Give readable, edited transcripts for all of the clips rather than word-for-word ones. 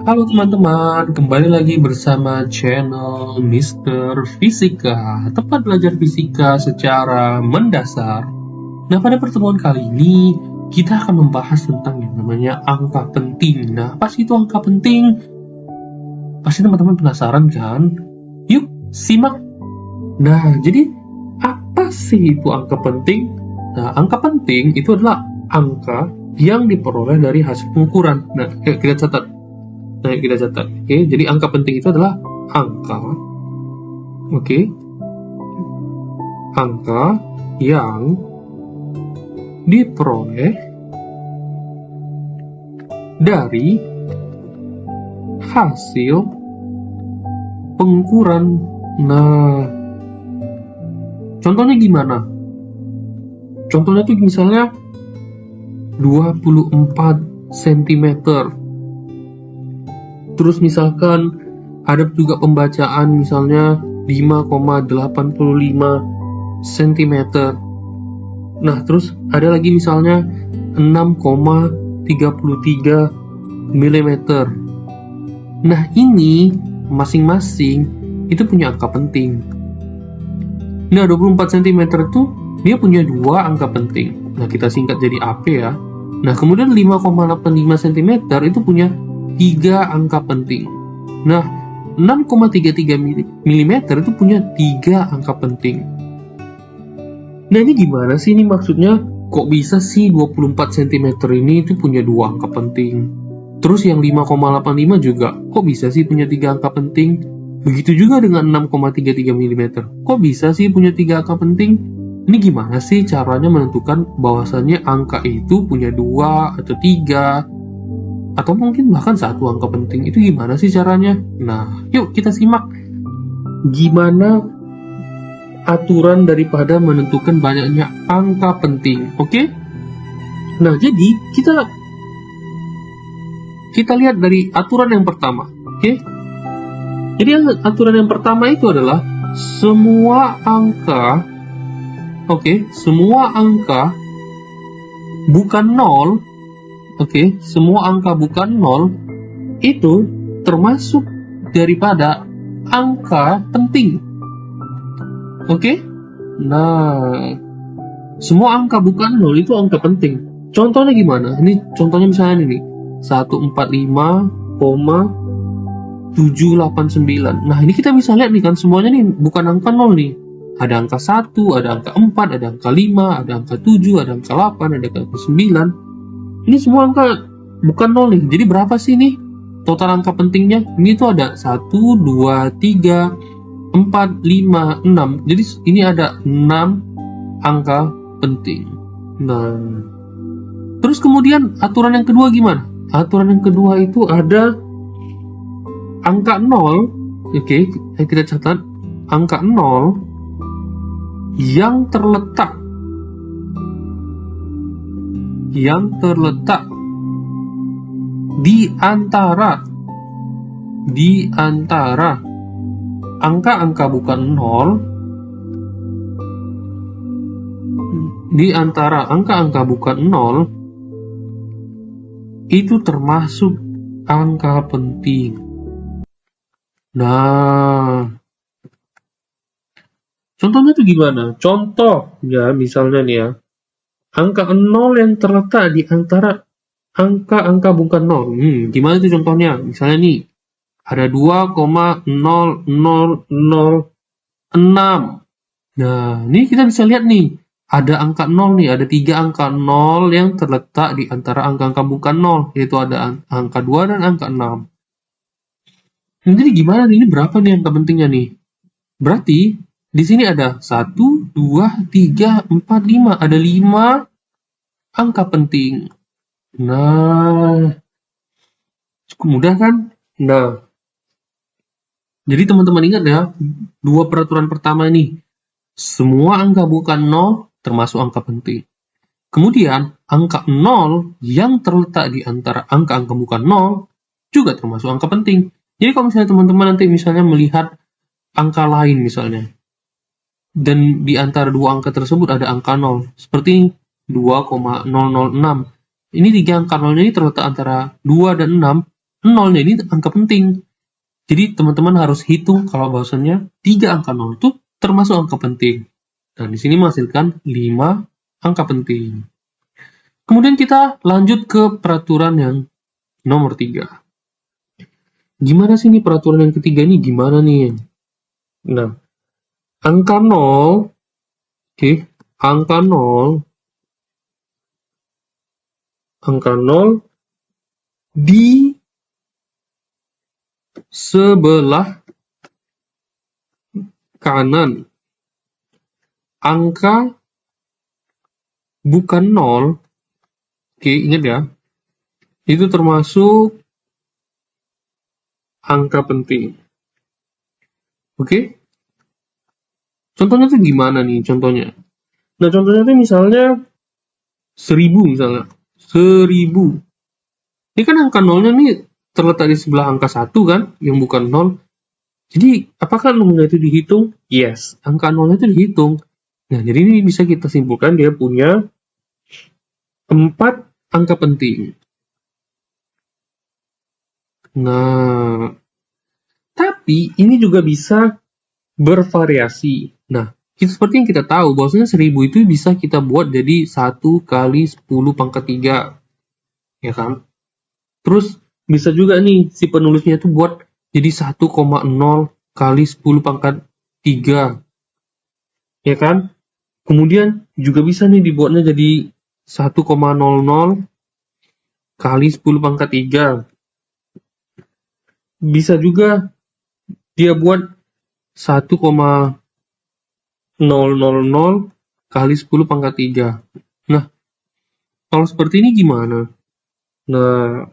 Halo teman-teman, kembali lagi bersama channel Mr. Fisika, tempat belajar fisika secara mendasar. Nah, pada pertemuan kali ini, kita akan membahas tentang yang namanya angka penting. Nah, apa sih itu angka penting? Pasti teman-teman penasaran kan? Yuk, simak. Nah, jadi apa sih itu angka penting? Nah, angka penting itu adalah angka yang diperoleh dari hasil pengukuran. Nah, kita catat. Oke, jadi angka penting itu adalah angka, angka yang diperoleh dari hasil pengukuran. Nah, contohnya gimana? Contohnya tuh misalnya 24 cm. Terus misalkan ada juga pembacaan misalnya 5,85 cm. Nah, terus ada lagi misalnya 6,33 mm. Nah, ini masing-masing itu punya angka penting. Nah, 24 cm itu dia punya dua angka penting. Nah, kita singkat jadi AP ya. Nah, kemudian 5,85 cm itu punya 3 angka penting. Nah, 6,33 mm itu punya 3 angka penting. Nah, ini gimana sih ini maksudnya? Kok bisa sih 24 cm ini itu punya 2 angka penting? Terus yang 5,85 juga, kok bisa sih punya 3 angka penting? Begitu juga dengan 6,33 mm. Kok bisa sih punya 3 angka penting? Ini gimana sih caranya menentukan bahwasannya angka itu punya 2 atau 3? Atau mungkin bahkan 1 angka penting, itu gimana sih caranya? Nah, yuk kita simak gimana aturan daripada menentukan banyaknya angka penting, oke? Nah, jadi kita lihat dari aturan yang pertama, oke? Jadi aturan yang pertama itu adalah semua angka bukan 0. Semua angka bukan 0 itu termasuk daripada angka penting. Nah, semua angka bukan 0 itu angka penting. Contohnya gimana? Ini contohnya misalnya ini 145,789. Nah, ini kita bisa lihat nih kan semuanya nih bukan angka 0 nih. Ada angka 1, ada angka 4, ada angka 5, ada angka 7, ada angka 8, ada angka 9. Ini semua angka bukan 0 nih. Jadi berapa sih nih total angka pentingnya? Ini tuh ada 1, 2, 3, 4, 5, 6. Jadi ini ada 6 angka penting. Nah, terus kemudian aturan yang kedua gimana? Aturan yang kedua itu ada angka 0. Kita catat angka 0 yang terletak di antara angka-angka bukan 0, di antara angka-angka bukan 0 itu termasuk angka penting. Nah, contohnya tuh gimana? Contoh ya, misalnya nih ya, angka 0 yang terletak di antara angka-angka bukan 0. Gimana tuh contohnya? Misalnya nih, ada 2,0006. Nah, ini kita bisa lihat nih, ada angka 0 nih, ada 3 angka 0 yang terletak di antara angka-angka bukan 0, yaitu ada angka 2 dan angka 6. Jadi gimana nih, ini berapa nih angka pentingnya nih? Berarti di sini ada 1, 2, 3, 4, 5. Ada 5 angka penting. Nah, cukup mudah kan? Nah, jadi teman-teman ingat ya, dua peraturan pertama ini. Semua angka bukan 0 termasuk angka penting. Kemudian, angka 0 yang terletak di antara angka-angka bukan 0 juga termasuk angka penting. Jadi kalau misalnya teman-teman nanti misalnya melihat angka lain misalnya, dan di antara dua angka tersebut ada angka 0, seperti 2,006. Ini 3 angka 0 ini terletak antara 2 dan 6. nolnya ini angka penting. Jadi teman-teman harus hitung kalau bahwasannya 3 angka 0 itu termasuk angka penting. Dan di sini menghasilkan 5 angka penting. Kemudian kita lanjut ke peraturan yang nomor 3. Gimana sih ini peraturan yang ketiga ini gimana nih? Nah, angka 0, angka 0 di sebelah kanan. Angka bukan 0, ingat ya, itu termasuk angka penting. Contohnya tuh gimana nih contohnya? Nah, contohnya tuh misalnya 1000 misalnya. 1000. Ini kan angka 0-nya nih terletak di sebelah angka 1 kan, yang bukan 0. Jadi, apakah 0-nya itu dihitung? Yes, angka 0-nya itu dihitung. Nah, jadi ini bisa kita simpulkan dia punya 4 angka penting. Nah, tapi ini juga bisa bervariasi. Nah, seperti yang kita tahu, bahwasanya 1000 itu bisa kita buat jadi 1 kali 10 pangkat 3. Ya kan? Terus, bisa juga nih, si penulisnya itu buat jadi 1,0 kali 10 pangkat 3. Ya kan? Kemudian, juga bisa nih dibuatnya jadi 1,00 kali 10 pangkat 3. Bisa juga dia buat 1,000 kali 10 pangkat 3. Nah, kalau seperti ini gimana? Nah,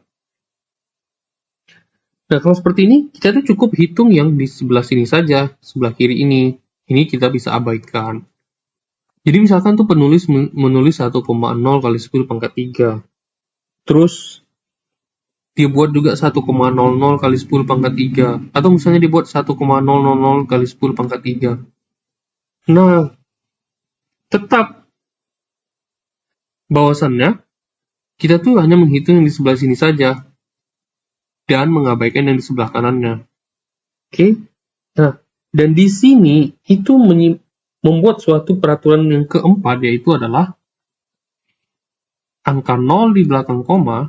kalau seperti ini, kita tuh cukup hitung yang di sebelah sini saja, sebelah kiri ini. Ini kita bisa abaikan. Jadi misalkan tuh penulis menulis 1,0 kali 10 pangkat 3. Terus, dia buat juga 1,00 kali 10 pangkat 3. Atau misalnya dibuat 1,000 kali 10 pangkat 3. Nah, tetap bahwasannya kita tuh hanya menghitung yang di sebelah sini saja dan mengabaikan yang di sebelah kanannya. Nah, dan di sini itu membuat suatu peraturan yang keempat, yaitu adalah angka 0 di belakang koma,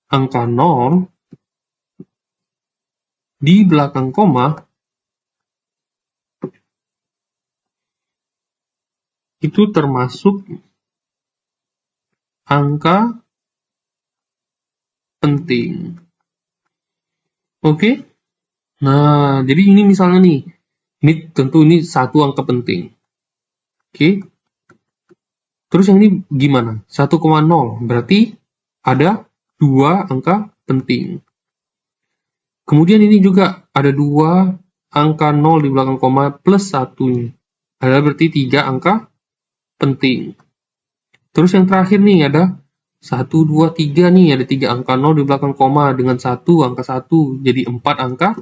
angka 0 di belakang koma itu termasuk angka penting. Nah, jadi ini misalnya nih, ini tentu ini satu angka penting. Terus yang ini gimana? 1,0, berarti ada 2 angka penting. Kemudian ini juga ada 2 angka 0 di belakang koma plus 1. Ada berarti 3 angka penting. Terus yang terakhir nih ada 1, 2, 3 nih, ada 3 angka 0 di belakang koma dengan 1 angka 1, jadi 4 angka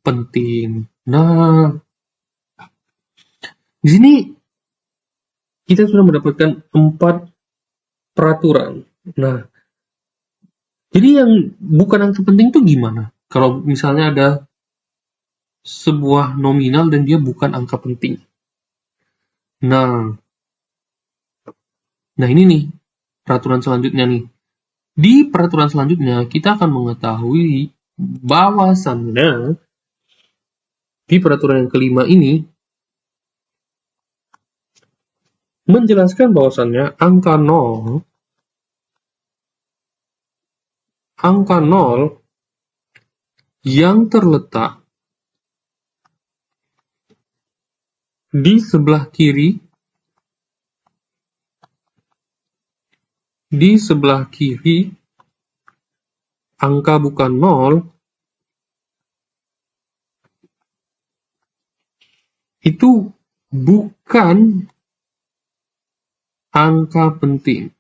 penting. Nah, di sini kita sudah mendapatkan 4 peraturan. Nah, jadi yang bukan angka penting itu gimana? Kalau misalnya ada sebuah nominal dan dia bukan angka penting. Nah ini nih peraturan selanjutnya nih. Di peraturan selanjutnya kita akan mengetahui bahwasannya di peraturan yang kelima ini menjelaskan bahwasannya angka 0 yang terletak di sebelah kiri angka bukan 0 itu bukan angka penting.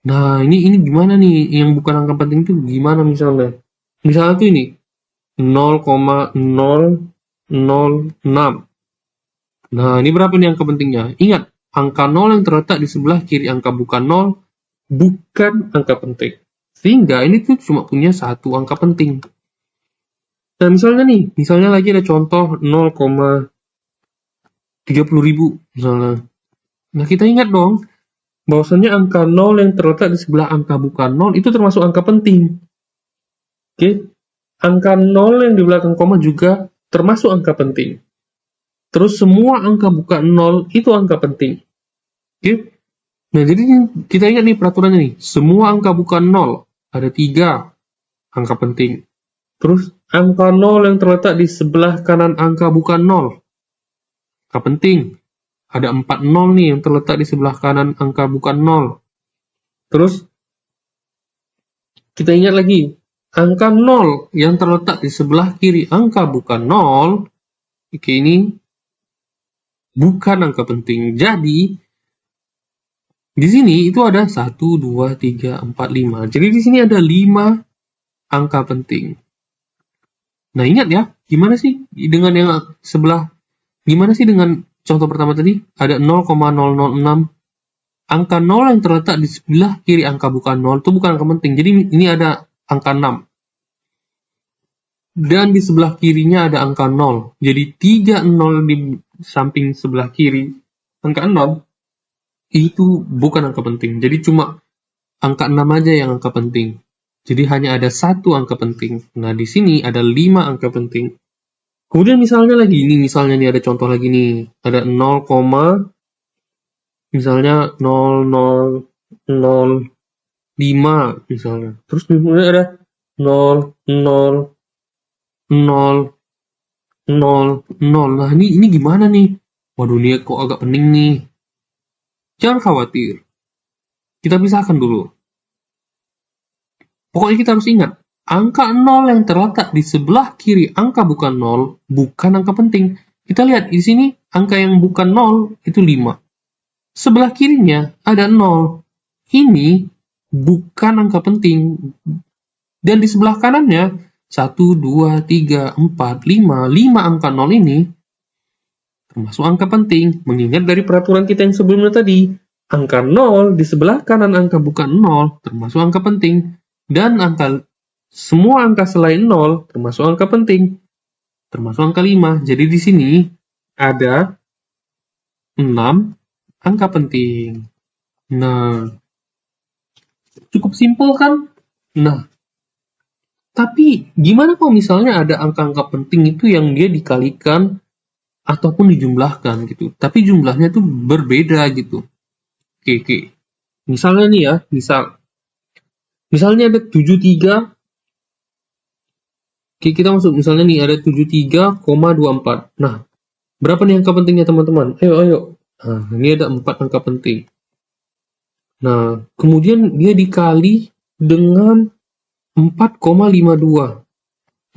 Nah, ini gimana nih yang bukan angka penting itu gimana misalnya? Misalnya tuh ini 0,006. Nah, ini berapa nih angka pentingnya? Ingat, angka 0 yang terletak di sebelah kiri angka bukan 0 bukan angka penting. Sehingga ini tuh cuma punya satu angka penting. Nah, misalnya lagi ada contoh 0,30.000 misalnya. Nah, kita ingat dong, bahwasannya angka 0 yang terletak di sebelah angka bukan 0 itu termasuk angka penting. Oke? Angka 0 yang di belakang koma juga termasuk angka penting. Terus semua angka bukan 0 itu angka penting. Oke? Nah, jadi kita ingat nih peraturannya nih. Semua angka bukan 0, ada 3 angka penting. Terus angka 0 yang terletak di sebelah kanan angka bukan 0. Angka penting. Ada 4 0 nih yang terletak di sebelah kanan angka bukan 0. Terus kita ingat lagi. Angka 0 yang terletak di sebelah kiri angka bukan 0. Oke, ini bukan angka penting. Jadi, di sini itu ada 1, 2, 3, 4, 5. Jadi di sini ada 5 angka penting. Nah, ingat ya, gimana sih dengan yang sebelah, gimana sih dengan contoh pertama tadi? Ada 0,006. Angka 0 yang terletak di sebelah kiri angka bukan 0 itu bukan angka penting. Jadi ini ada angka 6. Dan di sebelah kirinya ada angka 0. Jadi 3 0 di samping sebelah kiri angka 0 itu bukan angka penting. Jadi cuma angka 6 aja yang angka penting. Jadi hanya ada satu angka penting. Nah, di sini ada 5 angka penting. Kemudian misalnya nih ada contoh lagi nih. Ada 0, misalnya 0005 misalnya. Terus kemudian ada 0, 0, 0, 0, 0. Nah, ini gimana nih? Waduh, ini kok agak pening nih. Jangan khawatir. Kita pisahkan dulu. Pokoknya kita harus ingat, angka 0 yang terletak di sebelah kiri angka bukan 0, bukan angka penting. Kita lihat di sini, angka yang bukan 0 itu 5. Sebelah kirinya ada 0. Ini bukan angka penting. Dan di sebelah kanannya, 1, 2, 3, 4, 5. 5 angka 0 ini termasuk angka penting. Mengingat dari peraturan kita yang sebelumnya tadi, angka 0 di sebelah kanan angka bukan 0 termasuk angka penting. Dan semua angka selain 0 termasuk angka penting, termasuk angka 5. Jadi di sini ada 6 angka penting. Nah, cukup simpel kan? Nah, tapi gimana kalau misalnya ada angka-angka penting itu yang dia dikalikan ataupun dijumlahkan gitu, tapi jumlahnya tuh berbeda gitu. Oke. Misalnya nih ya, misalnya ada 73. Oke, kita masuk misalnya nih ada 73,24. Nah, berapa nih angka pentingnya teman-teman? Ayo. Nah, ini ada 4 angka penting. Nah, kemudian dia dikali dengan 4,52.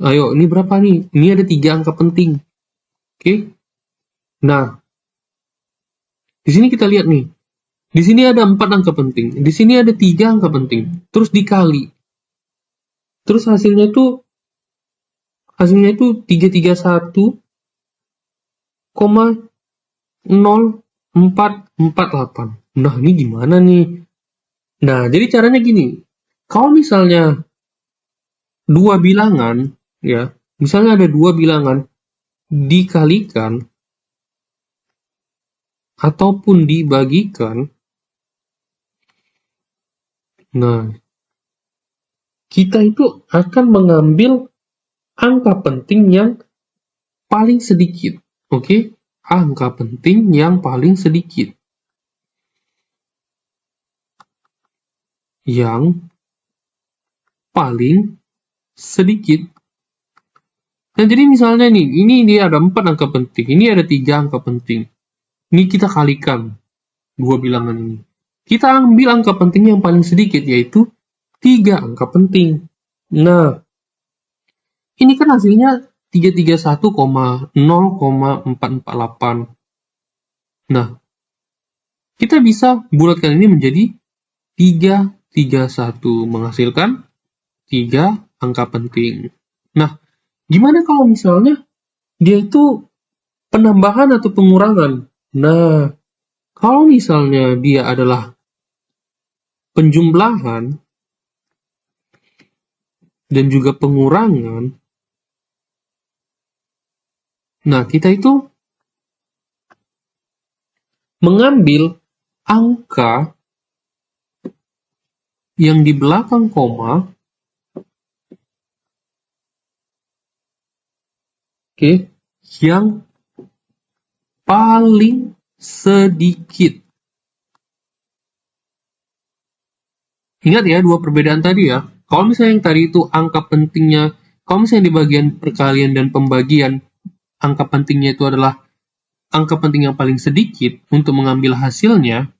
Ayo, ini berapa nih? Ini ada 3 angka penting. Oke. Nah, di sini kita lihat nih. Di sini ada 4 angka penting. Di sini ada 3 angka penting. Terus dikali. Terus hasilnya itu 331,0448. Nah, ini gimana nih? Nah, jadi caranya gini. Kalau misalnya dua bilangan, ya, misalnya ada 2 bilangan dikalikan ataupun dibagikan, nah, kita itu akan mengambil angka penting yang paling sedikit. Oke? Angka penting yang paling sedikit. Yang paling sedikit. Nah, jadi misalnya nih, ini dia ada 4 angka penting, ini ada 3 angka penting. Ini kita kalikan 2 bilangan ini. Kita ambil angka penting yang paling sedikit, yaitu 3 angka penting. Nah, ini kan hasilnya 331,0448. Nah, kita bisa bulatkan ini menjadi 331, menghasilkan 3 angka penting. Nah, gimana kalau misalnya dia itu penambahan atau pengurangan? Nah, kalau misalnya dia adalah penjumlahan, dan juga pengurangan, nah kita itu mengambil angka yang di belakang koma, yang paling sedikit. Ingat ya, dua perbedaan tadi ya. Kalau misalnya yang tadi itu angka pentingnya, kalau misalnya di bagian perkalian dan pembagian, angka pentingnya itu adalah angka penting yang paling sedikit untuk mengambil hasilnya.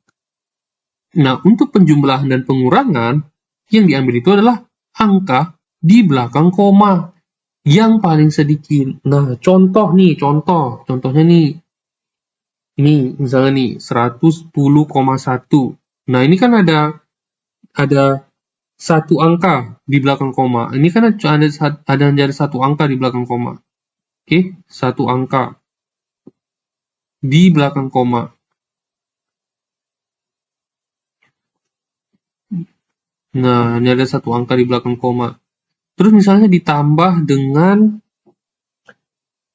Nah, untuk penjumlahan dan pengurangan, yang diambil itu adalah angka di belakang koma yang paling sedikit. Nah, contohnya nih, ini misalnya nih 110,1. Nah, ini kan ada satu angka di belakang koma. Ini kan ada satu angka di belakang koma. Oke, satu angka di belakang koma. Nah, ini ada satu angka di belakang koma. Terus misalnya ditambah dengan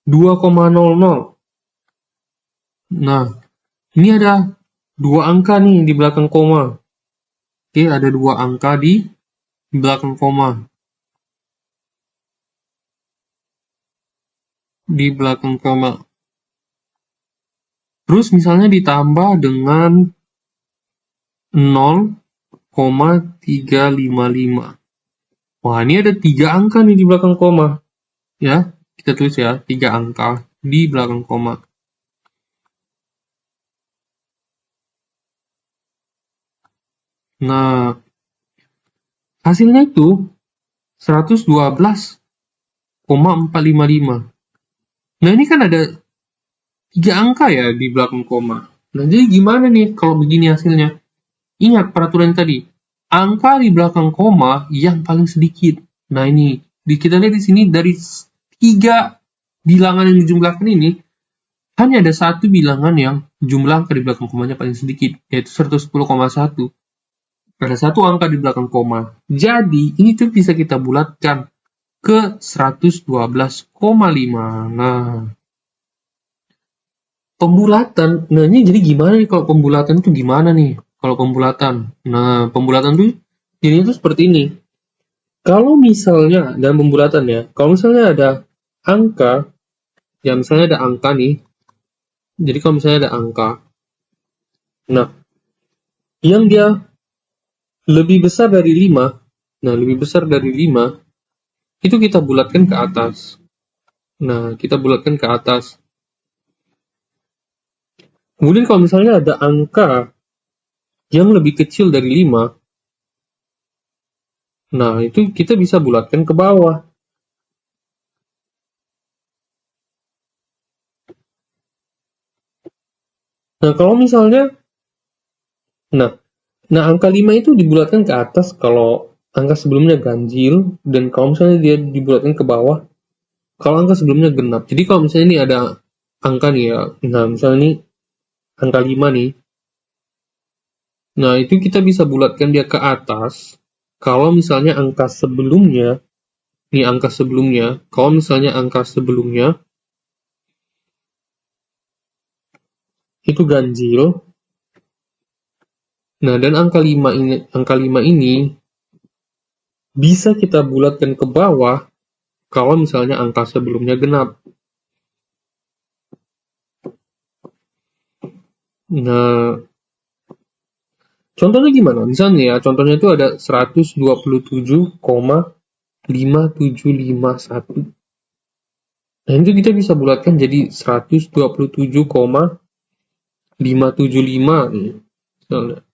2,00. Nah, ini ada dua angka nih di belakang koma. Oke, ada dua angka di belakang koma. Di belakang koma. Terus misalnya ditambah dengan 0,355. Wah, ini ada 3 angka nih di belakang koma. Ya, kita tulis ya, 3 angka di belakang koma. Nah, hasilnya itu 112,455. Nah, ini kan ada 3 angka ya di belakang koma. Nah, jadi gimana nih kalau begini hasilnya? Ingat peraturan tadi, angka di belakang koma yang paling sedikit. Nah, ini kita lihat di sini dari 3 bilangan yang dijumlahkan ini, hanya ada satu bilangan yang jumlah angka di belakang komanya paling sedikit, yaitu 110,1. Ada satu angka di belakang koma. Jadi, ini tuh bisa kita bulatkan ke 112,5. Nah, pembulatan. Nah, ini jadi gimana nih kalau pembulatan itu gimana nih? Kalau pembulatan. Nah, pembulatan tuh jadinya tuh seperti ini. Kalau misalnya dalam pembulatan ya, kalau misalnya ada angka, ya misalnya ada angka nih. Jadi kalau misalnya ada angka, nah, yang dia lebih besar dari 5, nah lebih besar dari 5, itu kita bulatkan ke atas. Nah, kita bulatkan ke atas. Kemudian kalau misalnya ada angka yang lebih kecil dari 5, nah itu kita bisa bulatkan ke bawah. Nah, kalau misalnya, nah angka 5 itu dibulatkan ke atas kalau angka sebelumnya ganjil, dan kalau misalnya dia dibulatkan ke bawah, kalau angka sebelumnya genap. Jadi kalau misalnya ini ada angka nih ya, nah misalnya ini angka 5 nih, nah itu kita bisa bulatkan dia ke atas, kalau misalnya angka sebelumnya, kalau misalnya angka sebelumnya itu ganjil, nah dan angka 5 ini bisa kita bulatkan ke bawah kalau misalnya angka sebelumnya genap. Nah, contohnya gimana? Misalnya ya, contohnya itu ada 127,5751. Nah, itu kita bisa bulatkan jadi 127,575 nih. Misalnya.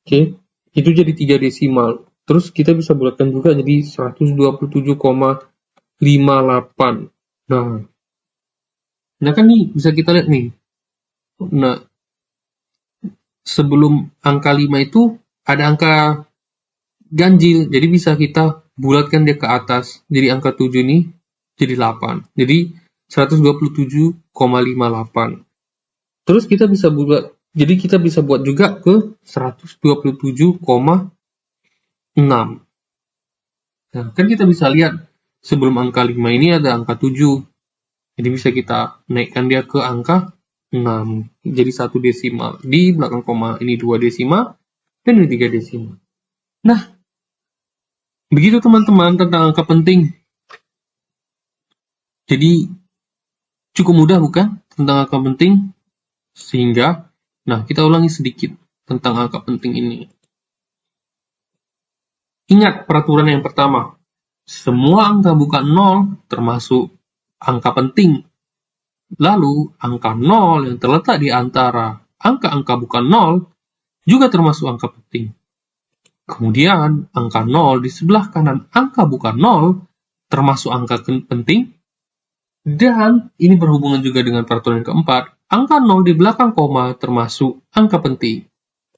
Oke, itu jadi 3 desimal. Terus kita bisa bulatkan juga jadi 127,58. Nah kan nih bisa kita lihat nih. Nah, sebelum angka 5 itu ada angka ganjil, jadi bisa kita bulatkan dia ke atas. Jadi angka 7 ini jadi 8. Jadi 127,58. Terus kita bisa buat, jadi kita bisa buat juga ke 127,6. Nah, kan kita bisa lihat sebelum angka 5 ini ada angka 7. Jadi bisa kita naikkan dia ke angka 6. Jadi 1 desimal. Di belakang koma ini 2 desimal dan ini 3 desimal. Nah, begitu teman-teman tentang angka penting. Jadi cukup mudah bukan tentang angka penting? Sehingga, nah kita ulangi sedikit tentang angka penting ini. Ingat peraturan yang pertama. Semua angka bukan 0 termasuk angka penting. Lalu, angka 0 yang terletak di antara angka-angka bukan 0 juga termasuk angka penting. Kemudian, angka 0 di sebelah kanan angka bukan 0 termasuk angka penting. Dan ini berhubungan juga dengan peraturan yang keempat, angka 0 di belakang koma termasuk angka penting.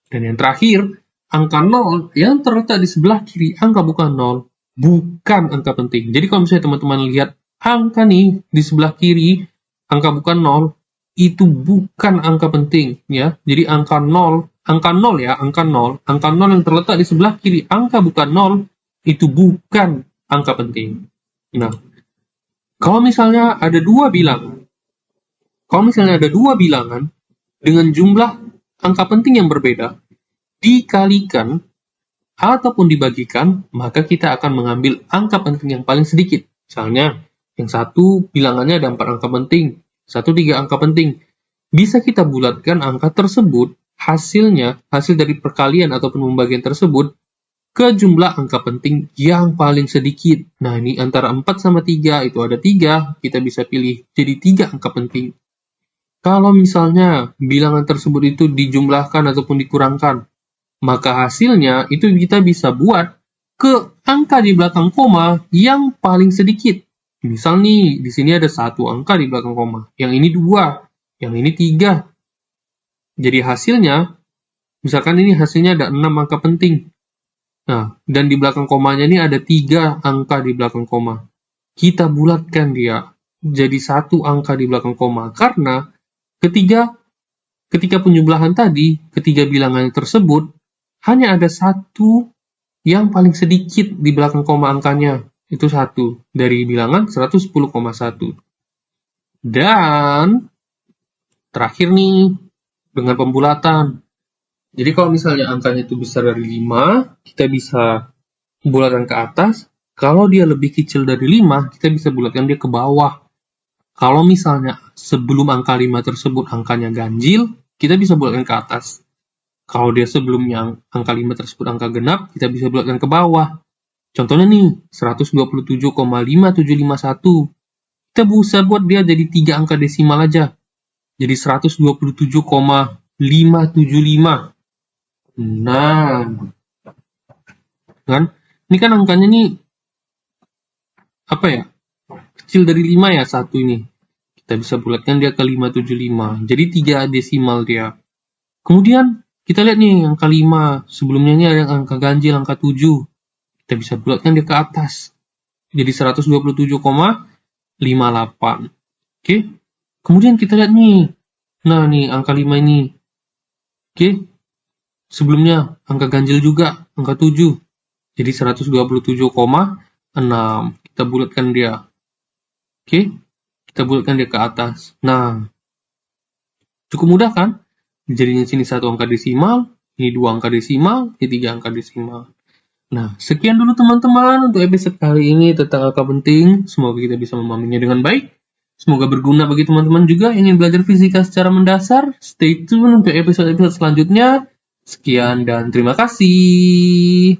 Dan yang terakhir, angka 0 yang terletak di sebelah kiri angka bukan 0 bukan angka penting. Jadi kalau misalnya teman-teman lihat angka nih di sebelah kiri, angka bukan 0, itu bukan angka penting. Ya. Jadi angka 0 yang terletak di sebelah kiri angka bukan 0, itu bukan angka penting. Nah, kalau misalnya ada dua bilangan dengan jumlah angka penting yang berbeda, dikalikan ataupun dibagikan, maka kita akan mengambil angka penting yang paling sedikit. Misalnya, yang satu bilangannya ada 4 angka penting, 3 angka penting. Bisa kita bulatkan angka tersebut, hasil dari perkalian ataupun pembagian tersebut, ke jumlah angka penting yang paling sedikit. Nah, ini antara 4 sama 3, itu ada 3, kita bisa pilih jadi 3 angka penting. Kalau misalnya bilangan tersebut itu dijumlahkan ataupun dikurangkan, maka hasilnya itu kita bisa buat ke angka di belakang koma yang paling sedikit. Misal nih, di sini ada 1 angka di belakang koma, yang ini 2, yang ini 3. Jadi hasilnya, misalkan ini hasilnya ada 6 angka penting. Nah, dan di belakang komanya ini ada 3 angka di belakang koma. Kita bulatkan dia jadi 1 angka di belakang koma. Karena ketika penjumlahan tadi, ketiga bilangan tersebut, hanya ada 1 yang paling sedikit di belakang koma angkanya. Itu 1 dari bilangan 110,1. Dan terakhir nih, dengan pembulatan. Jadi kalau misalnya angkanya itu besar dari 5, kita bisa bulatkan ke atas. Kalau dia lebih kecil dari 5, kita bisa bulatkan dia ke bawah. Kalau misalnya sebelum angka 5 tersebut angkanya ganjil, kita bisa bulatkan ke atas. Kalau dia sebelumnya angka 5 tersebut angka genap, kita bisa bulatkan ke bawah. Contohnya nih, 127,5751. Kita bisa buat dia jadi 3 angka desimal aja. Jadi 127,575. Nah, kan? Ini kan angkanya nih, apa ya? Kecil dari 5 ya, 1 ini. Kita bisa bulatkan dia ke 575. Jadi 3 desimal dia. Kemudian, kita lihat nih, angka 5. Sebelumnya ini ada angka ganjil, angka 7. Kita bisa bulatkan dia ke atas. Jadi 127,58. Oke? Kemudian kita lihat nih. Nah, nih, angka 5 ini. Oke? Sebelumnya, angka ganjil juga, angka 7. Jadi 127,6. Kita bulatkan dia. Oke? Kita bulatkan dia ke atas. Nah, cukup mudah kan? Jadinya sini 1 angka desimal, ini 2 angka desimal, ini 3 angka desimal. Nah, sekian dulu teman-teman untuk episode kali ini tentang angka penting. Semoga kita bisa memahaminya dengan baik. Semoga berguna bagi teman-teman juga yang ingin belajar fisika secara mendasar. Stay tune untuk episode-episode selanjutnya. Sekian dan terima kasih.